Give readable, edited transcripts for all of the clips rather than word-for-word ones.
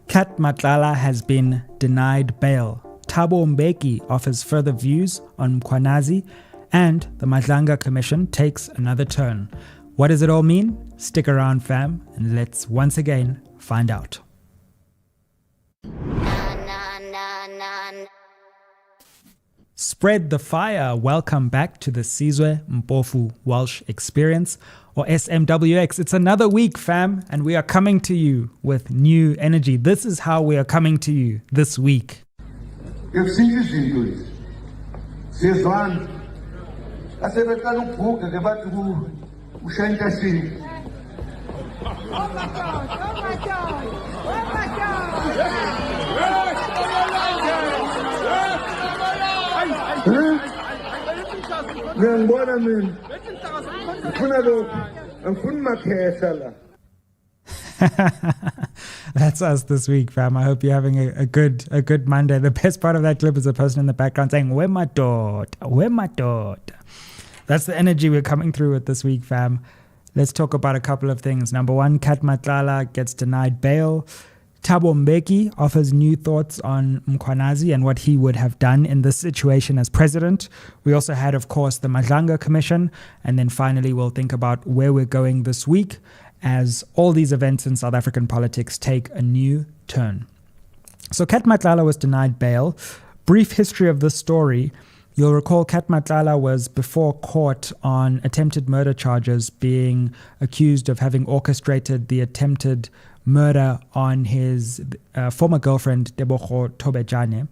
Kat Matlala has been denied bail. Thabo Mbeki offers further views on Mkhwanazi, and the Madlanga Commission takes another turn. What does it all mean? Stick around, fam, and let's once again find out. Spread the fire. Welcome back to the Sizwe Mpofu-Walsh experience, or SMWX. It's another week, fam, and we are coming to you with new energy. This is how we are coming to you this week. That's us this week, fam. I hope you're having a good Monday. The best part of that clip is the person in the background saying, "Where my daughter? Where my daughter?" That's the energy we're coming through with this week, fam. Let's talk about a couple of things. Number one, Kat Matlala gets denied bail. Thabo Mbeki offers new thoughts on Mkhwanazi and what he would have done in this situation as president. We also had, of course, the Madlanga Commission. And then finally, we'll think about where we're going this week as all these events in South African politics take a new turn. So Kat Matlala was denied bail. Brief history of this story. You'll recall Kat Matlala was before court on attempted murder charges, being accused of having orchestrated the attempted murder on his former girlfriend, Tebogo Tobejane.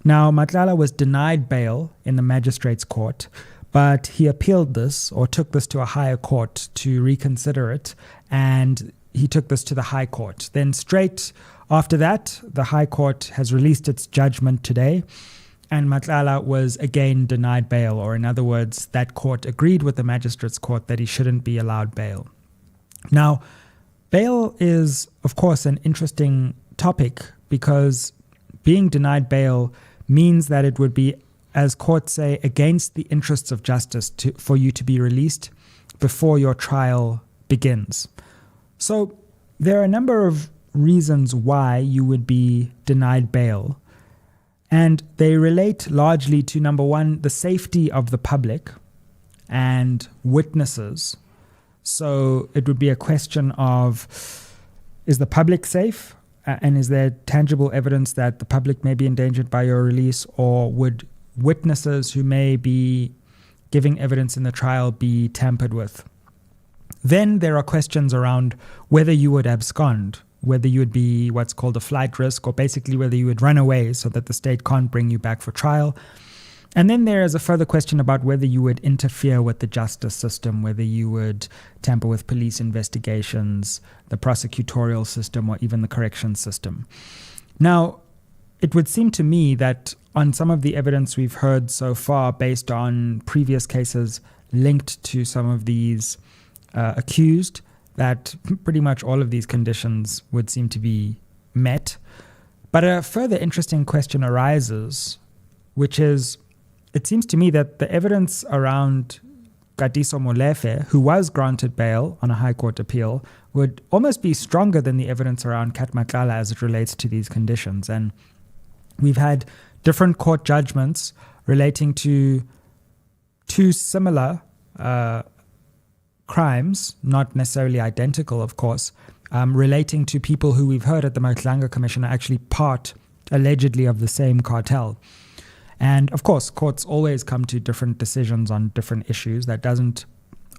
Now, Matlala was denied bail in the magistrate's court, but he appealed this, or took this to a higher court to reconsider it, and he took this to the High Court. Then straight after that, the High Court has released its judgment today, and Matlala was again denied bail, or in other words, that court agreed with the magistrate's court that he shouldn't be allowed bail. Now, bail is, of course, an interesting topic because being denied bail means that it would be, as courts say, against the interests of justice for you to be released before your trial begins. So there are a number of reasons why you would be denied bail, and they relate largely to, number one, the safety of the public and witnesses. So it would be a question of, is the public safe? And is there tangible evidence that the public may be endangered by your release? Or would witnesses who may be giving evidence in the trial be tampered with? Then there are questions around whether you would abscond, whether you would be what's called a flight risk, or basically whether you would run away so that the state can't bring you back for trial. And then there is a further question about whether you would interfere with the justice system, whether you would tamper with police investigations, the prosecutorial system, or even the corrections system. Now, it would seem to me that on some of the evidence we've heard so far, based on previous cases linked to some of these accused, that pretty much all of these conditions would seem to be met. But a further interesting question arises, which is, it seems to me that the evidence around Katiso Molefe, who was granted bail on a High Court appeal, would almost be stronger than the evidence around Kat Matlala as it relates to these conditions. And we've had different court judgments relating to two similar crimes, not necessarily identical, of course, relating to people who we've heard at the Madlanga Commission are actually part, allegedly, of the same cartel. And of course, courts always come to different decisions on different issues. That doesn't,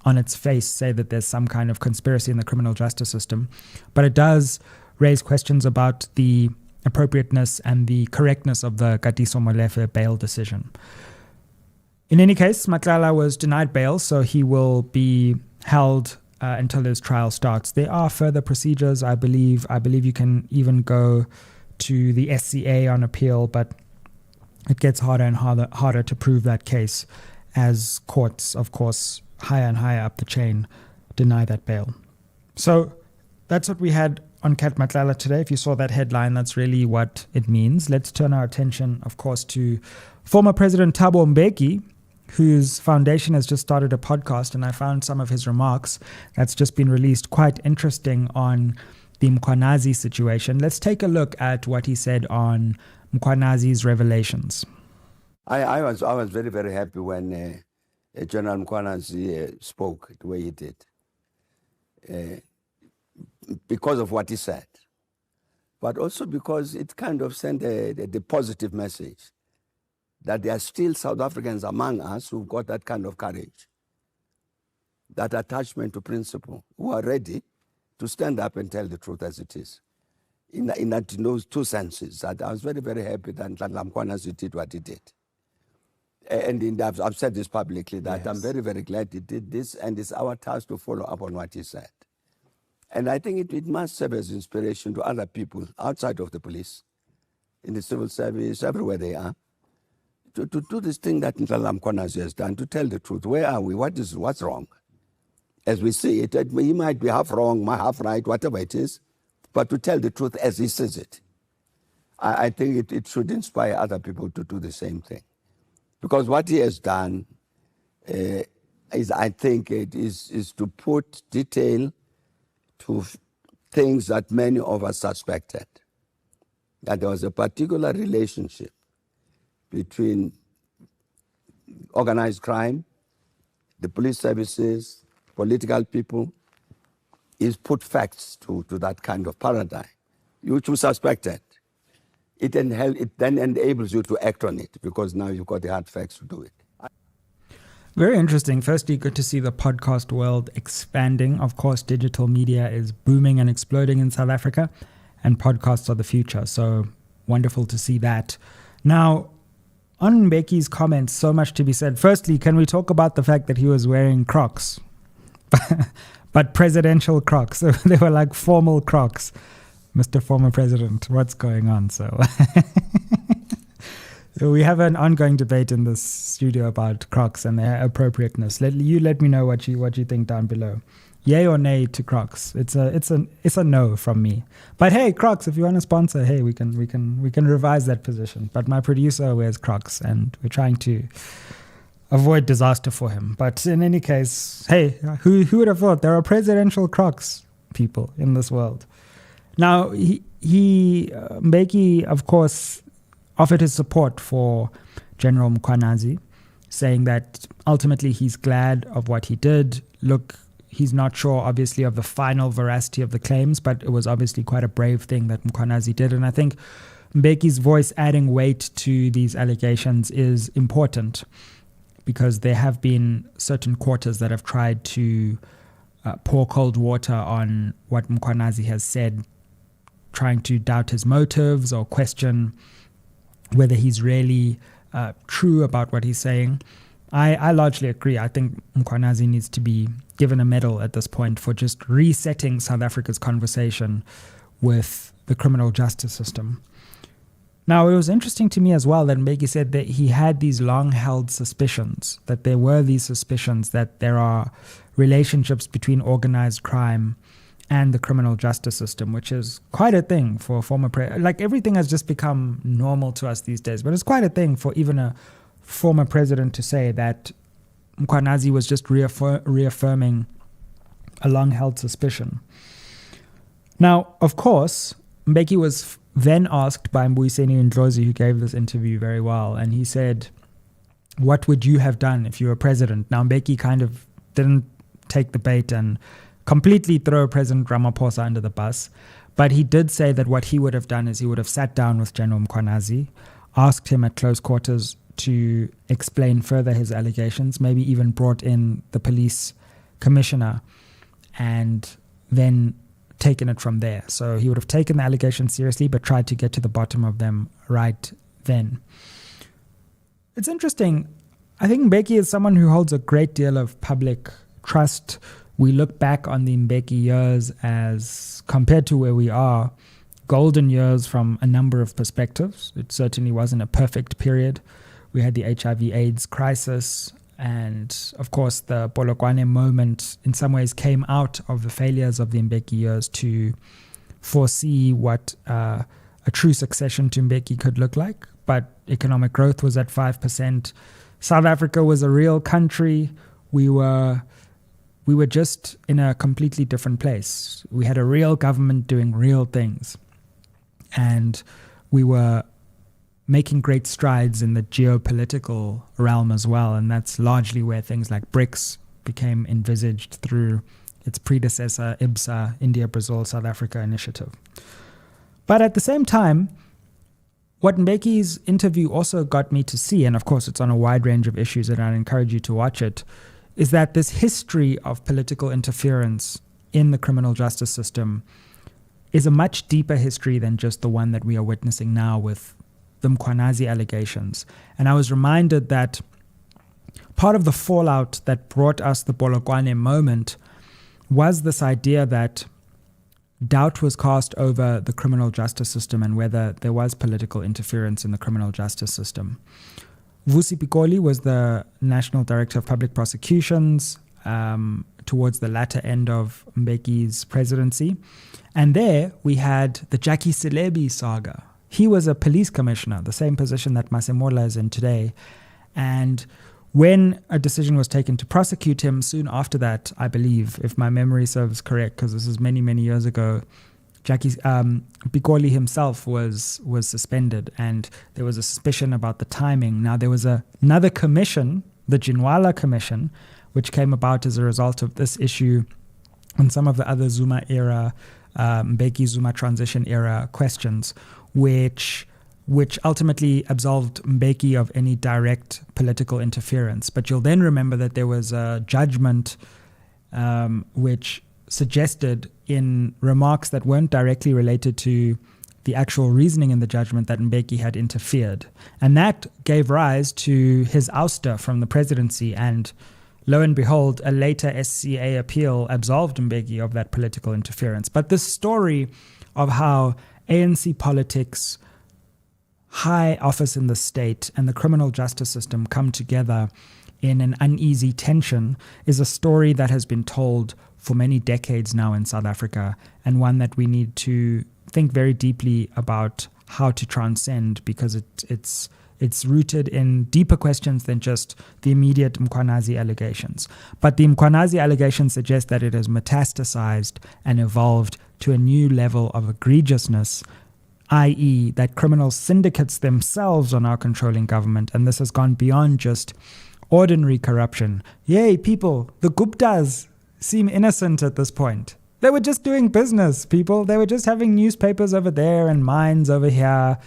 on its face, say that there's some kind of conspiracy in the criminal justice system. But it does raise questions about the appropriateness and the correctness of the Katiso Molefe bail decision. In any case, Matlala was denied bail, so he will be held until his trial starts. There are further procedures, I believe. I believe you can even go to the SCA on appeal, but it gets harder and harder to prove that case as courts, of course, higher and higher up the chain deny that bail. So that's what we had on Kat Matlala today. If you saw that headline, that's really what it means. Let's turn our attention, of course, to former President Thabo Mbeki, whose foundation has just started a podcast, and I found some of his remarks that's just been released quite interesting on the Mkhwanazi situation. Let's take a look at what he said on Mkhwanazi's revelations. I was very, very happy when General Mkhwanazi spoke the way he did, because of what he said, but also because it kind of sent the positive message that there are still South Africans among us who've got that kind of courage, that attachment to principle, who are ready to stand up and tell the truth as it is. In those two senses, I was very, very happy that Lt Mkhwanazi did what he did. And I've said this publicly, that yes, I'm very, very glad he did this, and it's our task to follow up on what he said. And I think it must serve as inspiration to other people outside of the police, in the civil service, everywhere they are, to do this thing that Lt Mkhwanazi has done, to tell the truth. Where are we? What's wrong? As we see it, he might be half wrong, half right, whatever it is, but to tell the truth as he says it. I think it should inspire other people to do the same thing. Because what he has done I think it is to put detail to things that many of us suspected. That there was a particular relationship between organized crime, the police services, political people, is put facts to that kind of paradigm, which you suspected. It then enables you to act on it, because now you've got the hard facts to do it. Very interesting. Firstly, good to see the podcast world expanding. Of course, digital media is booming and exploding in South Africa, and podcasts are the future. So wonderful to see that. Now, on Mbeki's comments, so much to be said. Firstly, can we talk about the fact that he was wearing Crocs? But presidential Crocs. So they were like formal Crocs. Mr. Former President, what's going on? So we have an ongoing debate in this studio about Crocs and their appropriateness. Let me know what you think down below. Yay or nay to Crocs? It's a no from me. But hey, Crocs, if you want to sponsor, hey, we can revise that position. But my producer wears Crocs, and we're trying to avoid disaster for him. But in any case, hey, who would have thought there are presidential Crocs people in this world? Now, Mbeki, of course, offered his support for General Mkhwanazi, saying that ultimately he's glad of what he did. Look, he's not sure, obviously, of the final veracity of the claims, but it was obviously quite a brave thing that Mkhwanazi did. And I think Mbeki's voice adding weight to these allegations is important, because there have been certain quarters that have tried to pour cold water on what Mkhwanazi has said, trying to doubt his motives or question whether he's really true about what he's saying. I largely agree. I think Mkhwanazi needs to be given a medal at this point for just resetting South Africa's conversation with the criminal justice system. Now, it was interesting to me as well that Mbeki said that he had these long-held suspicions, that there were these suspicions that there are relationships between organized crime and the criminal justice system, which is quite a thing for a former president. Like, everything has just become normal to us these days, but it's quite a thing for even a former president to say that Mkhwanazi was just reaffirming a long-held suspicion. Now, of course, Mbeki was then asked by Mbuyiseni Ndlozi, who gave this interview very well, and he said, what would you have done if you were president? Now, Mbeki kind of didn't take the bait and completely throw President Ramaphosa under the bus, but he did say that what he would have done is he would have sat down with General Mkhwanazi, asked him at close quarters to explain further his allegations, maybe even brought in the police commissioner, and then taken it from there. So he would have taken the allegations seriously, but tried to get to the bottom of them right then. It's interesting. I think Mbeki is someone who holds a great deal of public trust. We look back on the Mbeki years as, compared to where we are, golden years from a number of perspectives. It certainly wasn't a perfect period. We had the HIV/AIDS crisis, and of course the Polokwane moment in some ways came out of the failures of the Mbeki years to foresee what a true succession to Mbeki could look like. But economic growth was at 5%. South Africa was a real country. We were we were just in a completely different place. We had a real government doing real things. And we were making great strides in the geopolitical realm as well. And that's largely where things like BRICS became envisaged through its predecessor, IBSA, India, Brazil, South Africa initiative. But at the same time, what Mbeki's interview also got me to see, and of course it's on a wide range of issues and I'd encourage you to watch it, is that this history of political interference in the criminal justice system is a much deeper history than just the one that we are witnessing now with the Mkhwanazi allegations. And I was reminded that part of the fallout that brought us the Polokwane moment was this idea that doubt was cast over the criminal justice system and whether there was political interference in the criminal justice system. Vusi Pikoli was the National Director of Public Prosecutions towards the latter end of Mbeki's presidency. And there we had the Jackie Selebi saga. He was a police commissioner, the same position that Masemola is in today. And when a decision was taken to prosecute him, soon after that, I believe, if my memory serves correct, because this is many, many years ago, Jackie Pikoli himself was suspended, and there was a suspicion about the timing. Now, there was another commission, the Jinwala Commission, which came about as a result of this issue and some of the other Zuma era, Mbeki Zuma transition era questions, which ultimately absolved Mbeki of any direct political interference. But you'll then remember that there was a judgment which suggested in remarks that weren't directly related to the actual reasoning in the judgment that Mbeki had interfered. And that gave rise to his ouster from the presidency. And lo and behold, a later SCA appeal absolved Mbeki of that political interference. But this story of how ANC politics, high office in the state, and the criminal justice system come together in an uneasy tension is a story that has been told for many decades now in South Africa, and one that we need to think very deeply about how to transcend, because it's rooted in deeper questions than just the immediate Mkhwanazi allegations. But the Mkhwanazi allegations suggest that it has metastasized and evolved to a new level of egregiousness, i.e. that criminal syndicates themselves are now controlling government, and this has gone beyond just ordinary corruption. Yay, people, the Guptas seem innocent at this point. They were just doing business, people. They were just having newspapers over there and mines over here.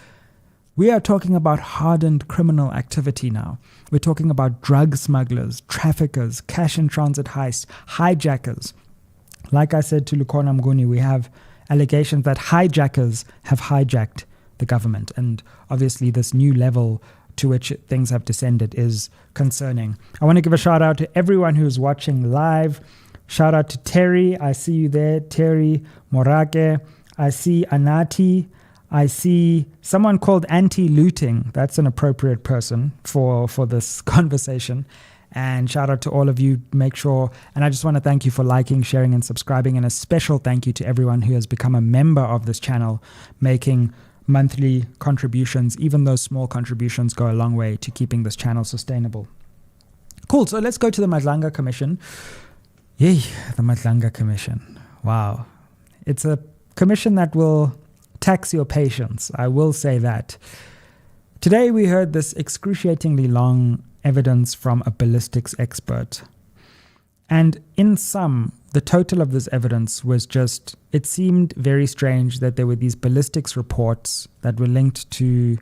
We are talking about hardened criminal activity now. We're talking about drug smugglers, traffickers, cash in transit heists, hijackers. Like I said to Lukhona Mnguni, we have allegations that hijackers have hijacked the government. And obviously this new level to which things have descended is concerning. I want to give a shout out to everyone who's watching live. Shout out to Terry. I see you there. Terry Morake. I see Anati. I see someone called Anti-Looting. That's an appropriate person for this conversation. And shout out to all of you. Make sure, and I just want to thank you for liking, sharing, and subscribing. And a special thank you to everyone who has become a member of this channel, making monthly contributions. Even those small contributions go a long way to keeping this channel sustainable. Cool. So let's go to the Madlanga Commission. Yay, the Madlanga Commission. Wow. It's a commission that will tax your patience. I will say that. Today we heard this excruciatingly long evidence from a ballistics expert. And in sum, the total of this evidence was just, it seemed very strange that there were these ballistics reports that were linked to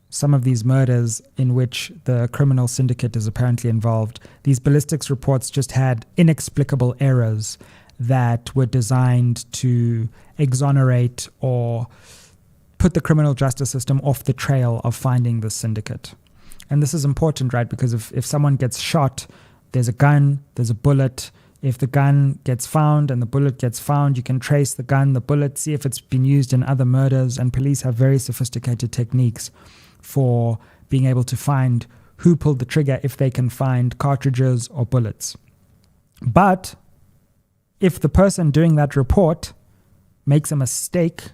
some of these murders in which the criminal syndicate is apparently involved. These ballistics reports just had inexplicable errors that were designed to exonerate or put the criminal justice system off the trail of finding the syndicate. And this is important, right? Because if someone gets shot, there's a gun, there's a bullet. If the gun gets found and the bullet gets found, you can trace the gun, the bullet, see if it's been used in other murders. And police have very sophisticated techniques for being able to find who pulled the trigger if they can find cartridges or bullets. But if the person doing that report makes a mistake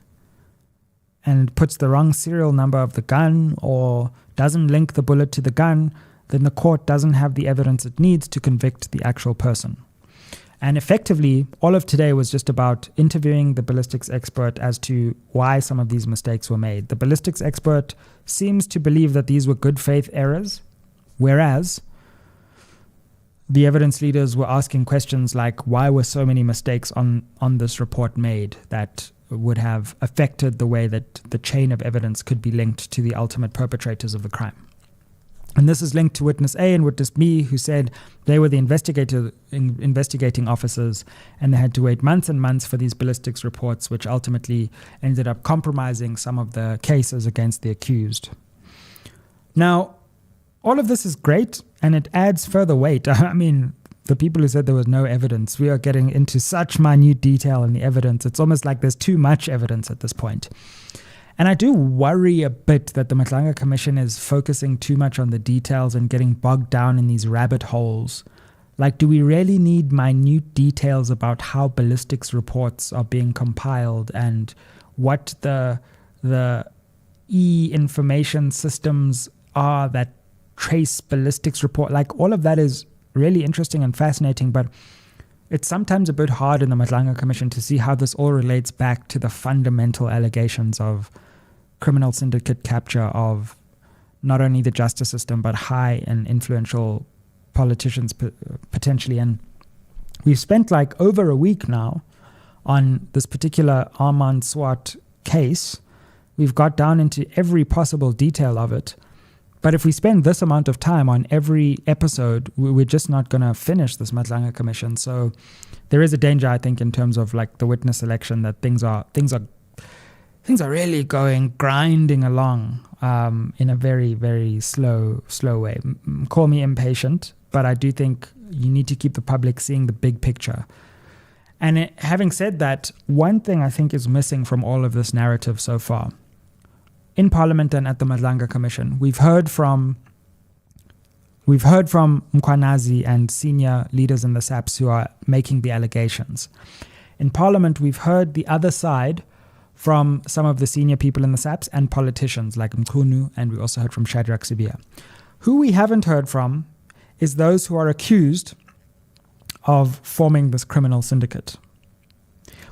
and puts the wrong serial number of the gun or doesn't link the bullet to the gun, then the court doesn't have the evidence it needs to convict the actual person. And effectively, all of today was just about interviewing the ballistics expert as to why some of these mistakes were made. The ballistics expert seems to believe that these were good faith errors, whereas the evidence leaders were asking questions like, why were so many mistakes on this report made that would have affected the way that the chain of evidence could be linked to the ultimate perpetrators of the crime? And this is linked to Witness A and Witness B, who said they were the investigating officers and they had to wait months and months for these ballistics reports, which ultimately ended up compromising some of the cases against the accused. Now, all of this is great and it adds further weight. I mean, the people who said there was no evidence, we are getting into such minute detail in the evidence. It's almost like there's too much evidence at this point. And I do worry a bit that the Madlanga Commission is focusing too much on the details and getting bogged down in these rabbit holes. Like, do we really need minute details about how ballistics reports are being compiled and what the e-information systems are that trace ballistics report? Like, all of that is really interesting and fascinating, but it's sometimes a bit hard in the Madlanga Commission to see how this all relates back to the fundamental allegations of criminal syndicate capture of not only the justice system, but high and influential politicians potentially. And we've spent like over a week now on this particular Armand Swart case. We've got down into every possible detail of it. But if we spend this amount of time on every episode, we're just not going to finish this Madlanga Commission. So there is a danger, I think, in terms of like the witness selection, that things are really grinding along in a very, very slow way. Call me impatient, but I do think you need to keep the public seeing the big picture. And having said that, one thing I think is missing from all of this narrative so far, in Parliament and at the Madlanga Commission, we've heard from Mkhwanazi and senior leaders in the SAPS who are making the allegations. In Parliament, we've heard the other side from some of the senior people in the SAPS and politicians like Mkhunu, and we also heard from Shadrack Sibia. Who we haven't heard from is those who are accused of forming this criminal syndicate.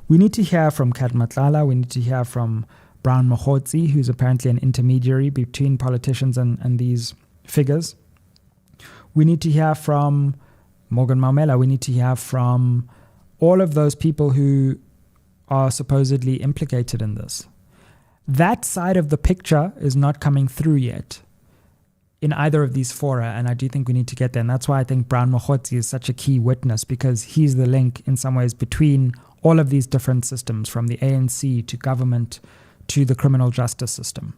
We need to hear from Kat Matlala, we need to hear from Brown Mokhotsi, who's apparently an intermediary between politicians and these figures. We need to hear from Morgan Maumela. We need to hear from all of those people who are supposedly implicated in this. That side of the picture is not coming through yet in either of these fora, and I do think we need to get there. And that's why I think Brown Mokhotsi is such a key witness, because he's the link in some ways between all of these different systems, from the ANC to government to the criminal justice system.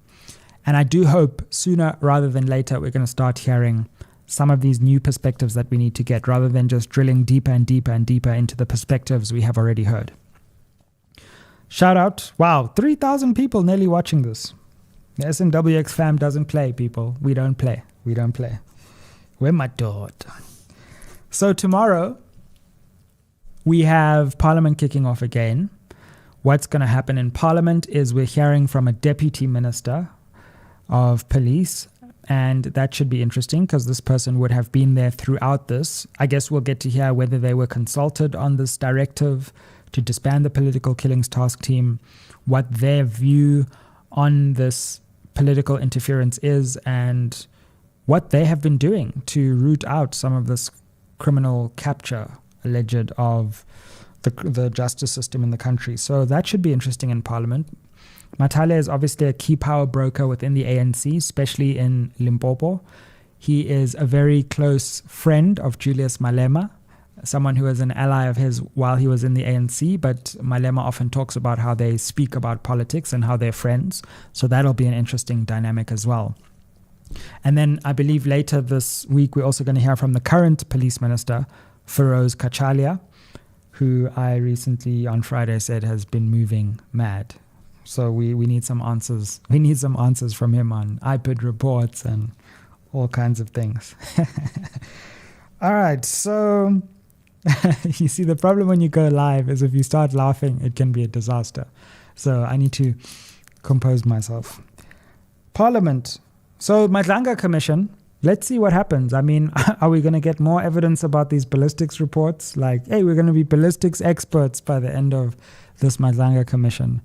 And I do hope sooner rather than later we're going to start hearing some of these new perspectives that we need to get, rather than just drilling deeper and deeper and deeper into the perspectives we have already heard. Shout out. Wow, 3,000 people nearly watching this. The SMWX fam doesn't play, people. We don't play. We're my daughter. So tomorrow we have Parliament kicking off again. What's going to happen in Parliament is we're hearing from a Deputy Minister of Police, and that should be interesting because this person would have been there throughout this. I guess we'll get to hear whether they were consulted on this directive to disband the political killings task team, what their view on this political interference is, and what they have been doing to root out some of this criminal capture alleged of the justice system in the country. So that should be interesting in Parliament. Matlala is obviously a key power broker within the ANC, especially in Limpopo. He is a very close friend of Julius Malema, someone who was an ally of his while he was in the ANC, but Malema often talks about how they speak about politics and how they're friends. So that'll be an interesting dynamic as well. And then I believe later this week, we're also going to hear from the current police minister, Feroz Kachalia, who I recently on Friday said has been moving mad. So we need some answers. We need some answers from him on iPad reports and all kinds of things. All right, so you see, the problem when you go live is if you start laughing, it can be a disaster. So I need to compose myself. Parliament. So Madlanga Commission, let's see what happens. I mean, are we going to get more evidence about these ballistics reports? Like, hey, we're going to be ballistics experts by the end of this Madlanga Commission.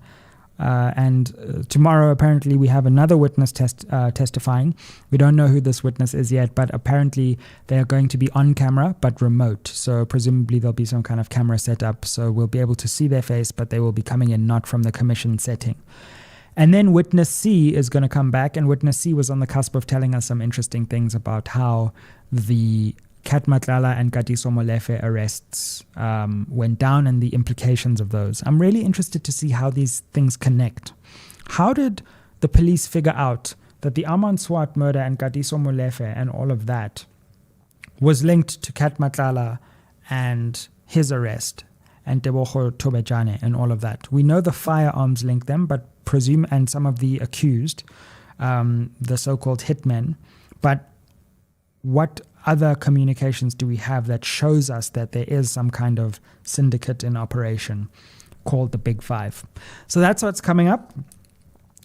And tomorrow, apparently, we have another witness testifying. We don't know who this witness is yet, but apparently they are going to be on camera, but remote. So presumably there'll be some kind of camera set up. So we'll be able to see their face, but they will be coming in not from the commission setting. And then Witness C is going to come back, and Witness C was on the cusp of telling us some interesting things about how the Kat Matlala and Katiso Molefe arrests went down and the implications of those. I'm really interested to see how these things connect. How did the police figure out that the Aman Swat murder and Katiso Molefe and all of that was linked to Kat Matlala and his arrest and Tebogo Tobejane and all of that? We know the firearms link them, but and some of the accused, the so-called hitmen, but what other communications do we have that shows us that there is some kind of syndicate in operation called the Big Five? So that's what's coming up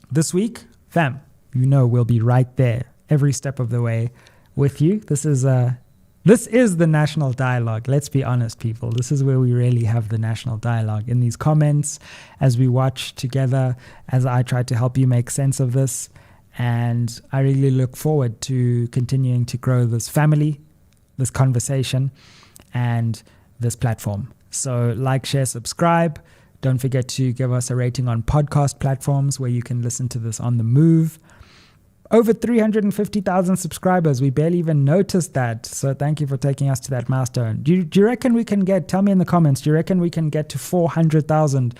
this week. Fam, we'll be right there every step of the way with you. This is the national dialogue. Let's be honest, people. This is where we really have the national dialogue, in these comments, as we watch together, as I try to help you make sense of this. And I really look forward to continuing to grow this family, this conversation, and this platform. So like, share, subscribe. Don't forget to give us a rating on podcast platforms where you can listen to this on the move. Over 350,000 subscribers. We barely even noticed that. So thank you for taking us to that milestone. Do you reckon we can tell me in the comments, do you reckon we can get to 400,000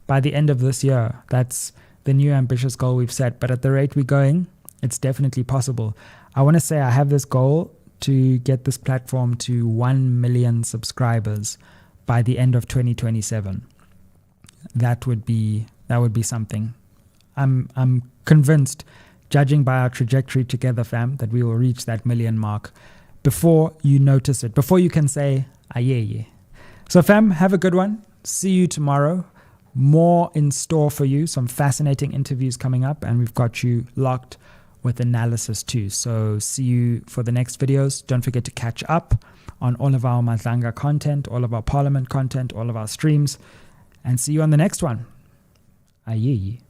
by the end of this year? That's the new ambitious goal we've set. But at the rate we're going, it's definitely possible. I want to say I have this goal to get this platform to 1 million subscribers by the end of 2027. That would be something. I'm convinced, judging by our trajectory together, fam, that we will reach that million mark before you notice it, before you can say, yeah. So fam, have a good one. See you tomorrow. More in store for you, some fascinating interviews coming up, and we've got you locked with analysis too. So see you for the next videos. Don't forget to catch up on all of our Madlanga content, all of our Parliament content, all of our streams, and see you on the next one. Aye.